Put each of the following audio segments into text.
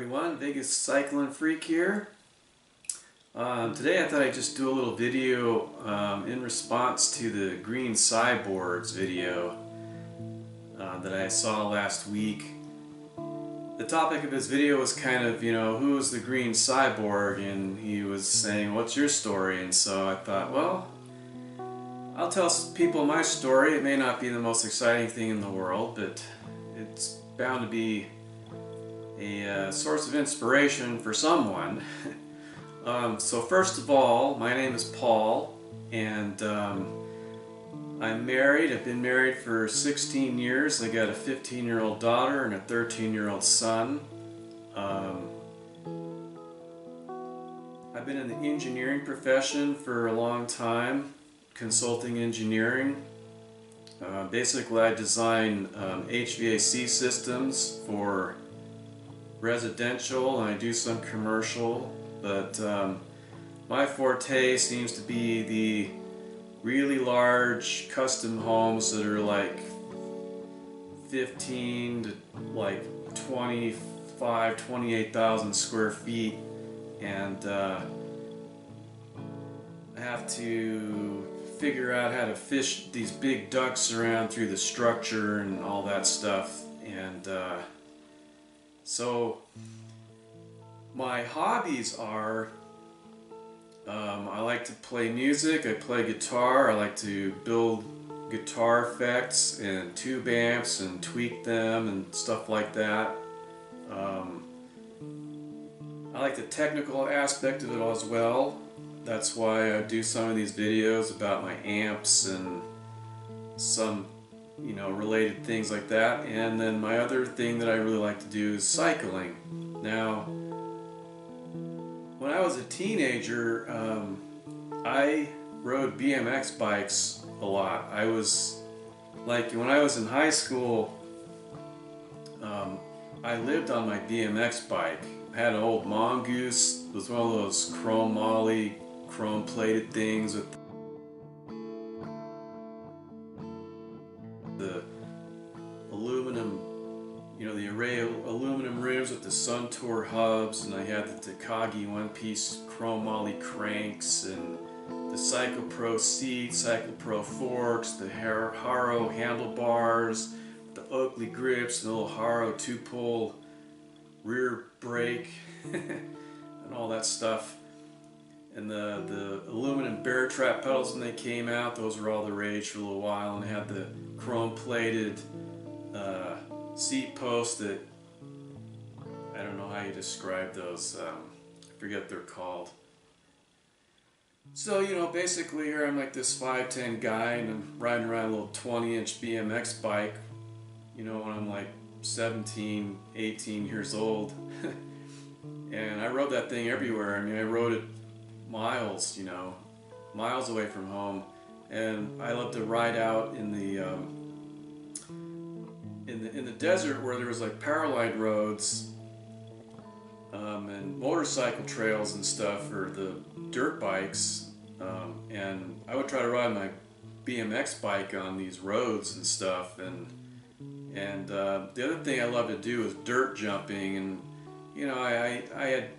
everyone, Vegas Cycling Freak here. Today I thought I'd just do a little video in response to the Green Cyborgs video that I saw last week. The topic of his video was kind of, who's the Green Cyborg, and he was saying, what's your story? And so I thought, well, I'll tell people my story. It may not be the most exciting thing in the world, but it's bound to be a source of inspiration for someone. So first of all, my name is Paul, and I'm married. I've been married for 16 years. I got a 15-year-old daughter and a 13-year-old son. I've been in the engineering profession for a long time, consulting engineering. Basically, I design HVAC systems for residential, and I do some commercial, but my forte seems to be the really large custom homes that are like 15 to like 28,000 square feet, and I have to figure out how to fish these big ducts around through the structure and all that stuff. And so my hobbies are, I like to play music, I play guitar, I like to build guitar effects and tube amps and tweak them and stuff like that. I like the technical aspect of it as well. That's why I do some of these videos about my amps and some related things like that. And then my other thing that I really like to do is cycling. Now, when I was a teenager, I rode BMX bikes a lot. I was like, when I was in high school, I lived on my BMX bike. I had an old Mongoose. It was one of those chrome plated things with the aluminum, the array of aluminum rims with the Sun Tour hubs, and I had the Takagi one-piece chrome moly cranks, and the Cycle Pro seats, Cycle Pro forks, the Haro handlebars, the Oakley grips, and the little Haro two-pole rear brake, and all that stuff. And the aluminum bear trap pedals when they came out, those were all the rage for a little while, and they had the chrome plated seat posts that, I don't know how you describe those, I forget what they're called. So, basically here I'm like this 5'10" guy, and I'm riding around a little 20-inch BMX bike, when I'm like 17, 18 years old. And I rode that thing everywhere. I mean, I rode it miles, miles away from home, and I love to ride out in the desert where there was like powerline roads and motorcycle trails and stuff for the dirt bikes, and I would try to ride my BMX bike on these roads and stuff, and the other thing I love to do is dirt jumping, and I had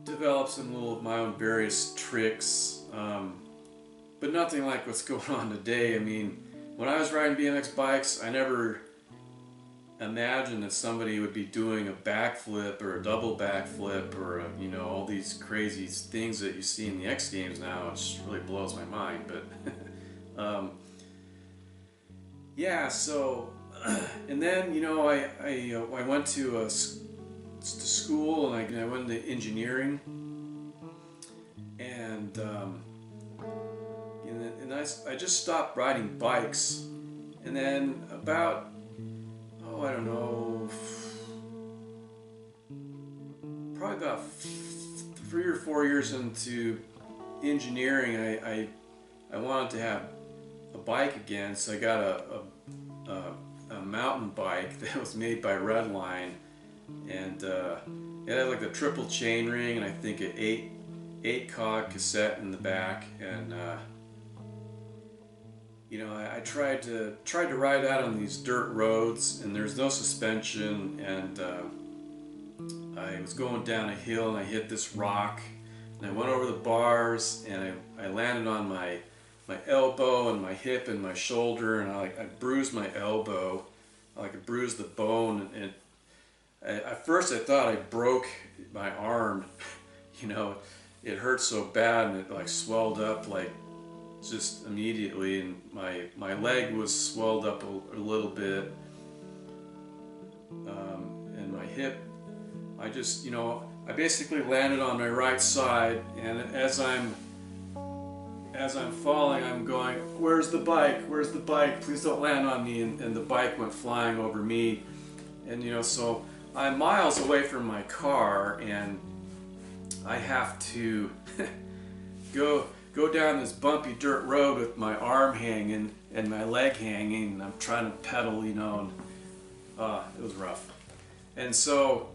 developed some little of my own various tricks, but nothing like what's going on today. I mean, when I was riding BMX bikes, I never imagined that somebody would be doing a backflip or a double backflip or all these crazy things that you see in the X Games now. It just really blows my mind. But yeah, so and then I went to school, and I went into engineering, and I just stopped riding bikes, and then about, I don't know, probably about 3 or 4 years into engineering, I wanted to have a bike again, so I got a mountain bike that was made by Redline, and it had like the triple chain ring, and I think an 8 cog cassette in the back, and I tried to ride out on these dirt roads, and there's no suspension, and I was going down a hill and I hit this rock, and I went over the bars, and I landed on my elbow and my hip and my shoulder, and I bruised my elbow. I bruised the bone, and at first I thought I broke my arm. You know, it hurt so bad, and it swelled up just immediately, and my leg was swelled up a little bit, and my hip. I basically landed on my right side, and as I'm falling, I'm going, "Where's the bike? Where's the bike? Please don't land on me!" And the bike went flying over me, and so I'm miles away from my car, and I have to go down this bumpy dirt road with my arm hanging and my leg hanging, and I'm trying to pedal, and it was rough. And so,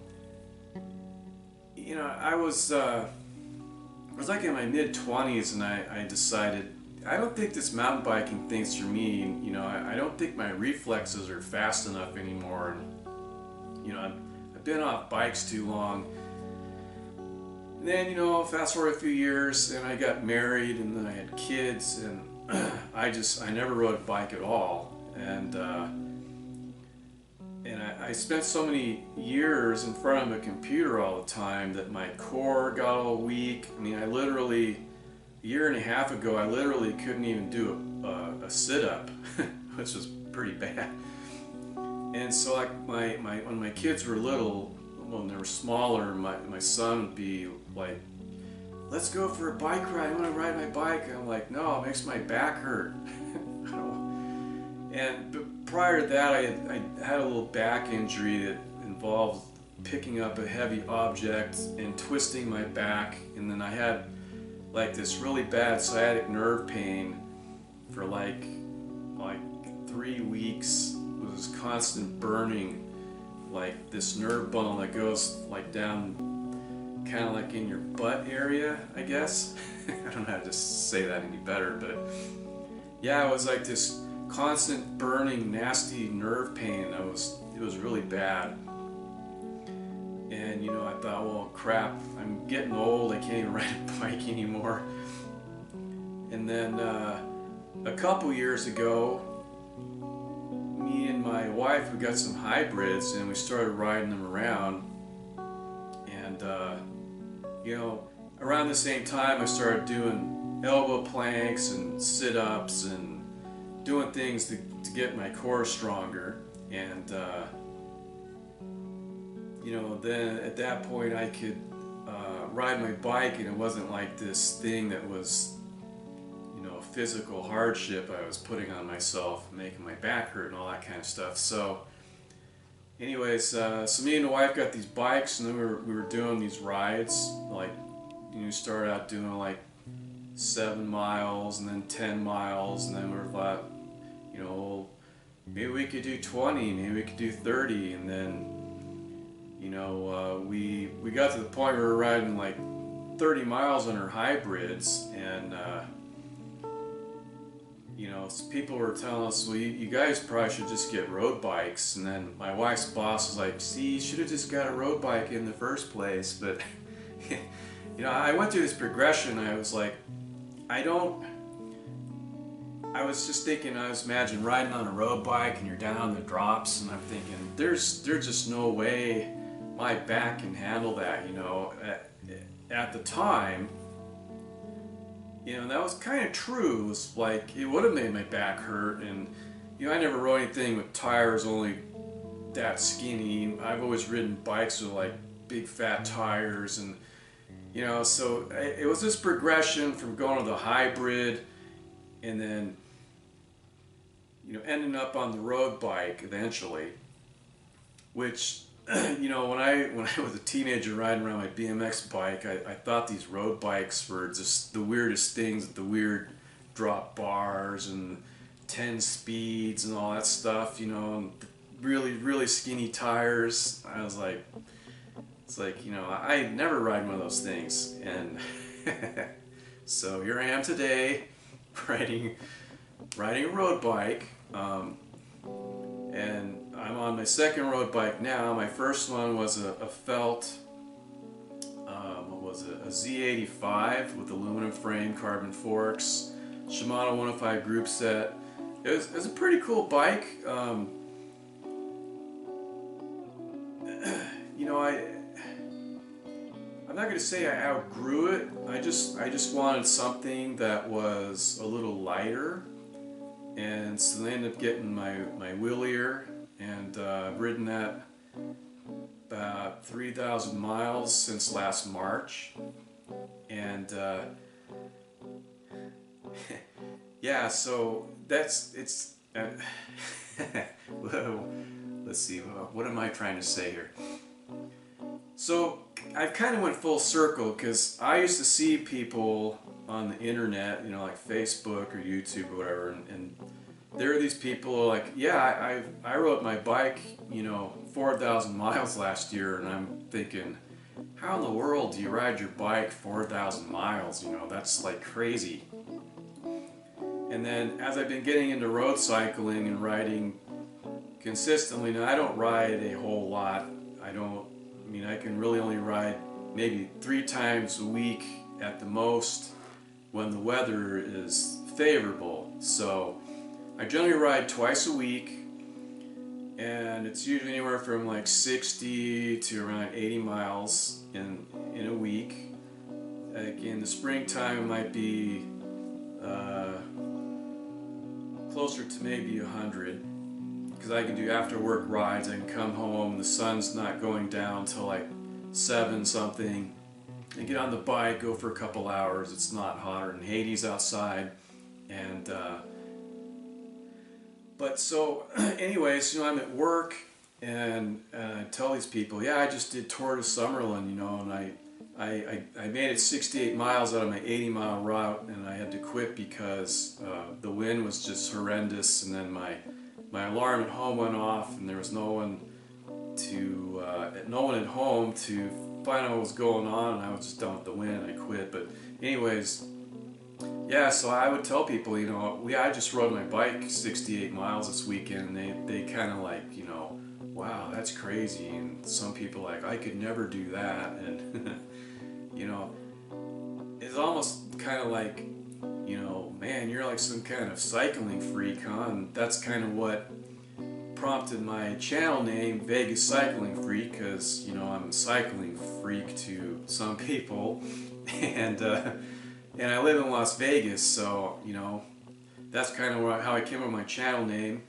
I was in my mid-20s, and I decided, I don't think this mountain biking thing's for me. I don't think my reflexes are fast enough anymore, and I've been off bikes too long. And then, fast forward a few years, and I got married, and then I had kids, and I never rode a bike at all. And I spent so many years in front of a computer all the time that my core got all weak. I mean, a year and a half ago, I literally couldn't even do a sit-up, which was pretty bad. And so when my kids were little, when they were smaller, my son would be like, "Let's go for a bike ride. I want to ride my bike." And I'm like, "No, it makes my back hurt." But prior to that, I had a little back injury that involved picking up a heavy object and twisting my back, and then I had this really bad sciatic nerve pain for like 3 weeks. It was constant burning, this nerve bundle that goes down kind of in your butt area, I guess. I don't know how to say that any better, but yeah, it was this constant burning, nasty nerve pain. It was really bad. And I thought, well, crap, I'm getting old, I can't even ride a bike anymore. And then a couple years ago, me and my wife, we got some hybrids, and we started riding them around. And around the same time, I started doing elbow planks and sit-ups and doing things to get my core stronger. And then at that point I could ride my bike, and it wasn't this thing that was physical hardship I was putting on myself, making my back hurt and all that kind of stuff. So anyways, so me and the wife got these bikes, and then we were doing these rides. Started out doing 7 miles, and then 10 miles, and then we thought, maybe we could do 20, maybe we could do 30, and then we got to the point where we were riding 30 miles on our hybrids, and so people were telling us, well, you guys probably should just get road bikes. And then my wife's boss was like, "See, you should have just got a road bike in the first place." But I went through this progression. I was like, I was just thinking, I was imagining riding on a road bike and you're down the drops, and I'm thinking, there's just no way my back can handle that. At the time, that was kind of true. It was it would have made my back hurt, and I never rode anything with tires only that skinny. I've always ridden bikes with big fat tires, and so it was this progression from going to the hybrid, and then ending up on the road bike eventually, which when I was a teenager riding around my BMX bike, I thought these road bikes were just the weirdest things, the weird drop bars and 10 speeds and all that stuff, and really, really skinny tires. I was like, I never ride one of those things. And so here I am today, riding a road bike, and I'm on my second road bike now. My first one was a felt was a Z85 with aluminum frame, carbon forks, Shimano 105 group set. It was a pretty cool bike. You know, I'm not going to say I outgrew it. I just wanted something that was a little lighter, and so I ended up getting my wheelier, and I've ridden that about 3,000 miles since last March, and yeah, so it's let's see, what am I trying to say here? So I've kind of went full circle, because I used to see people on the internet, you know, like Facebook or YouTube or whatever, and there are these people like, yeah, I rode my bike, you know, 4,000 miles last year, and I'm thinking, how in the world do you ride your bike 4,000 miles? You know, that's like crazy. And then as I've been getting into road cycling and riding consistently, now I don't ride a whole lot. I mean, I can really only ride maybe 3 times a week at the most when the weather is favorable. So I generally ride twice a week, and it's usually anywhere from like 60 to around 80 miles in a week. Like in the springtime, it might be closer to maybe 100, because I can do after work rides. I can come home, the sun's not going down till like 7 something, and get on the bike, go for a couple hours. It's not hotter than Hades outside, and but so anyways, you know, I'm at work, and I tell these people, yeah, I just did Tour de Summerlin, you know, and I made it 68 miles out of my 80-mile route, and I had to quit because the wind was just horrendous, and then my alarm at home went off, and there was no one at home to find out what was going on, and I was just done with the wind, and I quit. But anyways, yeah, so I would tell people, you know, I just rode my bike 68 miles this weekend, and they kind of like, you know, wow, that's crazy. And some people like, I could never do that. And you know, it's almost kind of like, you know, man, you're like some kind of cycling freak, huh? And that's kind of what prompted my channel name, Vegas Cycling Freak, because, you know, I'm a cycling freak to some people, and I live in Las Vegas, so, you know, that's kind of how I came up with my channel name.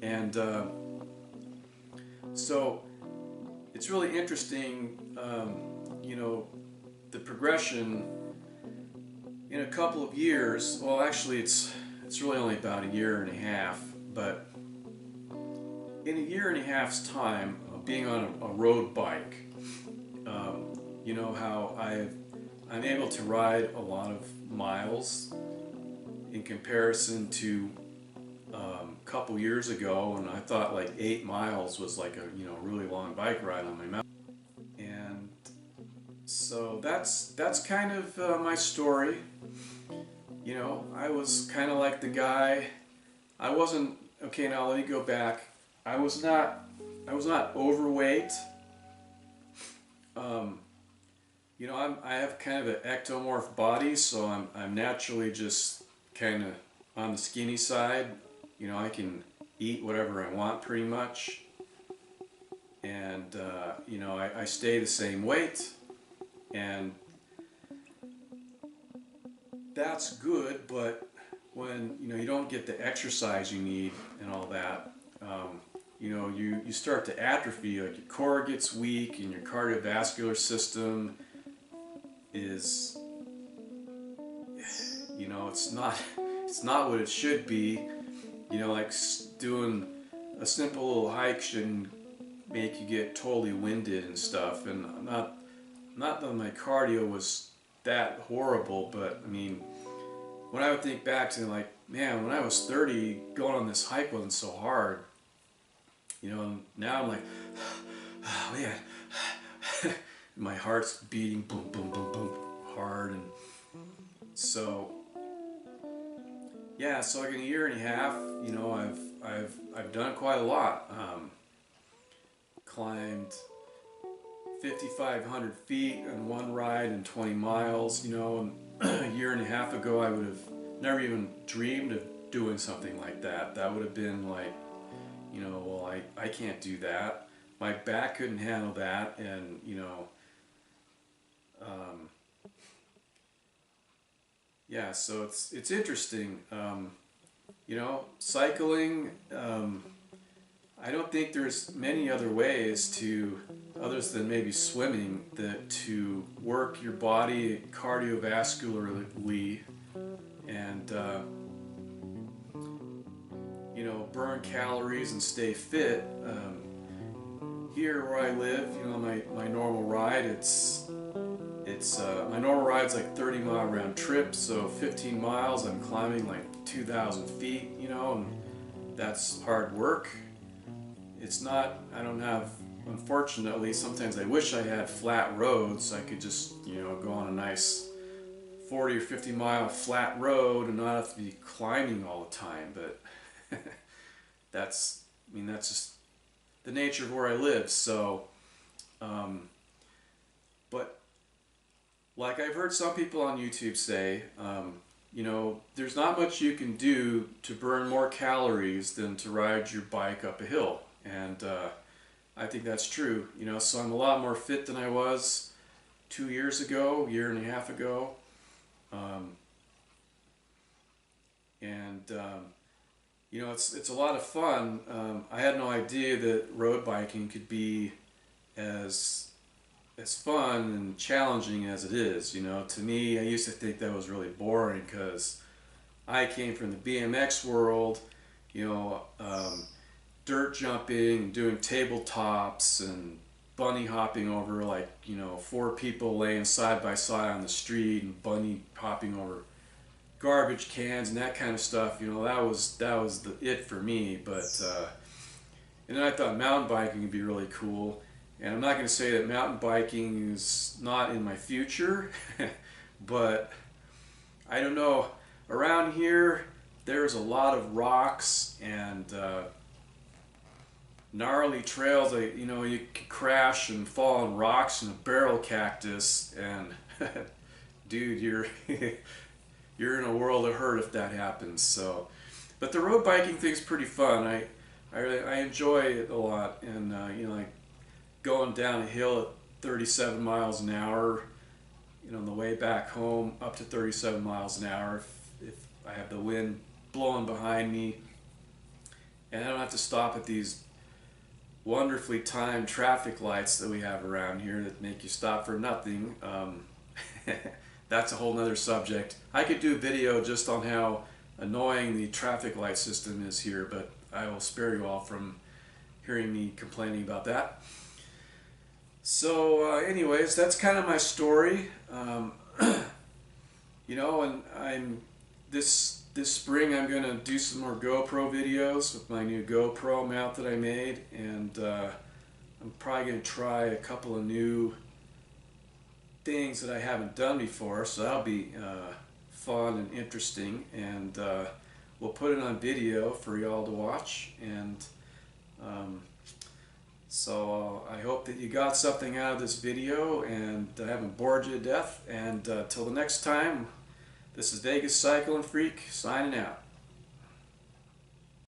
And so it's really interesting, you know, the progression in a couple of years. Well, actually, it's really only about 1.5 years, but in 1.5 years' time of being on a road bike, you know, how I'm able to ride a lot of miles in comparison to a couple years ago, and I thought like 8 miles was like a, you know, really long bike ride on my mountain. And so that's kind of my story. You know, I was kind of like the guy. I wasn't, okay, now let me go back. I was not overweight. You know, I have kind of an ectomorph body, so I'm naturally just kind of on the skinny side. You know, I can eat whatever I want pretty much, and you know, I stay the same weight, and that's good. But when, you know, you don't get the exercise you need and all that, you know, you start to atrophy. Like your core gets weak, and your cardiovascular system is, you know, it's not what it should be. You know, like doing a simple little hike shouldn't make you get totally winded and stuff. And not that my cardio was that horrible, but I mean, when I would think back to, like, man, when I was 30, going on this hike wasn't so hard. You know, and now I'm like, oh man, my heart's beating boom, boom, boom, boom, hard. And so, yeah, so like in 1.5 years, you know, I've done quite a lot. Climbed 5,500 feet in one ride and 20 miles, you know, and a year and a half ago I would have never even dreamed of doing something like that. That would have been like, you know, well, I can't do that. My back couldn't handle that, and, you know, yeah, so it's interesting. You know, cycling, I don't think there's many other ways to, others than maybe swimming, that to work your body cardiovascularly and, you know, burn calories and stay fit. Here where I live, you know, my normal ride, my normal ride's like 30-mile round trip, so 15 miles I'm climbing like 2,000 feet, you know, and that's hard work. It's not, I don't have, unfortunately, sometimes I wish I had flat roads. I could just, you know, go on a nice 40 or 50 mile flat road and not have to be climbing all the time, but that's just the nature of where I live. So, but like I've heard some people on YouTube say, you know, there's not much you can do to burn more calories than to ride your bike up a hill. And I think that's true. You know, so I'm a lot more fit than I was 2 years ago, year and a half ago. You know, it's a lot of fun. I had no idea that road biking could be as fun and challenging as it is. You know, to me, I used to think that was really boring because I came from the BMX world, you know, dirt jumping, doing tabletops and bunny hopping over, like, you know, 4 people laying side by side on the street and bunny hopping over garbage cans and that kind of stuff. You know, that was it for me. But and then I thought mountain biking would be really cool. And I'm not going to say that mountain biking is not in my future, but I don't know. Around here, there's a lot of rocks and gnarly trails. You know, you could crash and fall on rocks and a barrel cactus, and dude, you're you're in a world of hurt if that happens. So, but the road biking thing's pretty fun. I enjoy it a lot, and you know, like going down a hill at 37 miles an hour, you know, on the way back home up to 37 miles an hour if I have the wind blowing behind me, and I don't have to stop at these wonderfully timed traffic lights that we have around here that make you stop for nothing. That's a whole nother subject. I could do a video just on how annoying the traffic light system is here, but I will spare you all from hearing me complaining about that. So anyways, that's kind of my story. You know, and this spring I'm going to do some more GoPro videos with my new GoPro mount that I made, and I'm probably going to try a couple of new things that I haven't done before, so that'll be fun and interesting, and we'll put it on video for y'all to watch. And so I hope that you got something out of this video, and I haven't bored you to death. And till the next time, this is Vegas Cycling Freak signing out.